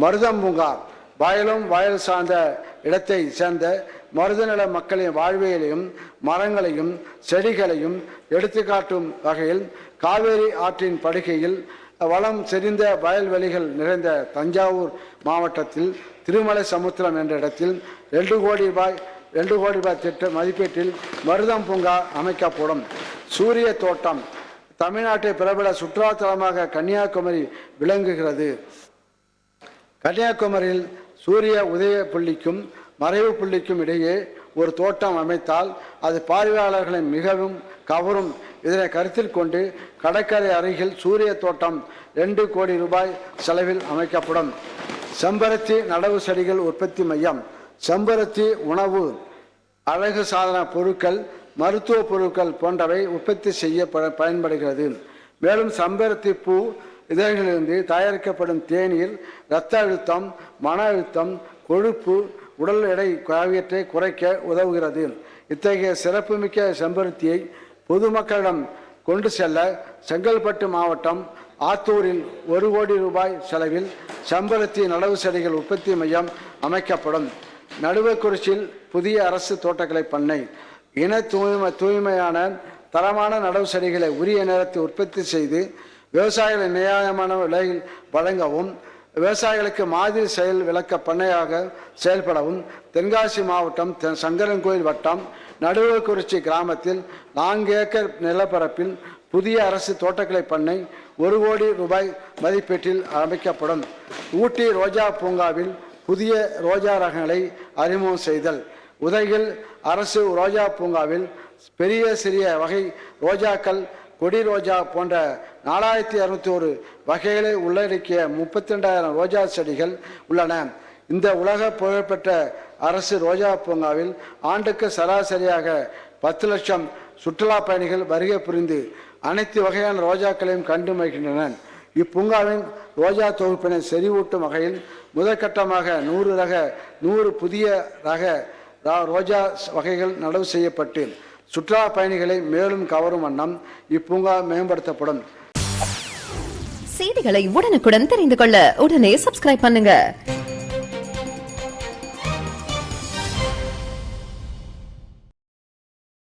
மருதம் பூங்கா வயலும் வயல் சார்ந்த இடத்தை சேர்ந்த மருதநில மக்களின் வாழ்வியலையும் மரங்களையும் செடிகளையும் எடுத்துக்காட்டும் வகையில் காவேரி ஆற்றின் படுகையில் வளம் செறிந்த வயல்வெளிகள் நிறைந்த தஞ்சாவூர் மாவட்டத்தில் திருமலை சமுத்திரம் என்ற இடத்தில் 2 கோடி ரூபாய் திட்ட மதிப்பீட்டில் மருதம் பூங்கா அமைக்கப்படும். சூரிய தோட்டம் தமிழ்நாட்டை பிரபல சுற்றுலாத்தலமாக கன்னியாகுமரி விளங்குகிறது. கன்னியாகுமரியில் சூரிய உதய புள்ளிக்கும் மறைவு புள்ளிக்கும் இடையே ஒரு தோட்டம் அமைத்தால் அது பார்வையாளர்களை மிகவும் கவரும். இதனை கருத்தில் கொண்டு கடற்கரை அருகில் சூரிய தோட்டம் 2 கோடி ரூபாய் செலவில் அமைக்கப்படும். செம்பருத்தி நடவு செடிகள் உற்பத்தி மையம் செம்பருத்தி உணவு, அழகு சாதன பொருட்கள், மருத்துவ பொருட்கள் போன்றவை உற்பத்தி செய்ய பயன்படுகிறது. மேலும் செம்பருத்தி பூ இதழ்களிலிருந்து தயாரிக்கப்படும் தேநீர் இரத்த அழுத்தம், மன அழுத்தம், கொழுப்பு, உடல் எடை ஆகியவற்றை குறைக்க உதவுகிறது. இத்தகைய சிறப்புமிக்க செம்பருத்தியை பொதுமக்களிடம் கொண்டு செல்ல செங்கல்பட்டு மாவட்டம் ஆத்தூரில் 1 கோடி ரூபாய் செலவில் செம்பருத்தி நடவு செடிகள் உற்பத்தி மையம் அமைக்கப்படும். நடுவக்குறிச்சியில் புதிய அரசு தோட்டக்கலை பண்ணை இன தூய்மையான தரமான நடவு செடிகளை உரிய நேரத்தில் உற்பத்தி செய்து விவசாயிகளை நியாயமான விலையில் வழங்கவும் விவசாயிகளுக்கு மாதிரி செயல் விளக்க பண்ணையாக செயல்படவும் தென்காசி மாவட்டம் சங்கரன்கோயில் வட்டம் நடுவக்குறிச்சி கிராமத்தில் 4 ஏக்கர் நிலப்பரப்பில் புதிய அரசு தோட்டக்கலை பண்ணை 1 கோடி ரூபாய் மதிப்பீட்டில் அமைக்கப்படும். ஊட்டி ரோஜா பூங்காவில் புதிய ரோஜா ரகங்களை அறிமுகம் செய்தல். உதகையில் அரசு ரோஜா பூங்காவில் பெரிய சிறிய வகை ரோஜாக்கள், கொடி ரோஜா போன்ற 4201 வகைகளை உள்ளடக்கிய 32,000 ரோஜா செடிகள் உள்ளன. இந்த உலக புகழ்பெற்ற அரசு ரோஜா பூங்காவில் ஆண்டுக்கு சராசரியாக 10 லட்சம் சுற்றுலா பயணிகள் வருகை புரிந்து அனைத்து வகையான ரோஜாக்களையும் கண்டு மகிழ்கின்றனர். இப்பூங்காவின் ரோஜா தொகுப்பினை செறிவூட்டும் வகையில் முதற்கட்டமாக 100 புதிய ரக ரோஜா வகைகள் நடவு செய்யப்பட்டு சுற்றுலா பயணிகளை மேலும் கவரும் வண்ணம் இப்பூங்கா மேம்படுத்தப்படும். செய்திகளை உடனுக்குடன் தெரிந்து கொள்ள உடனே சப்ஸ்கிரைப் பண்ணுங்க.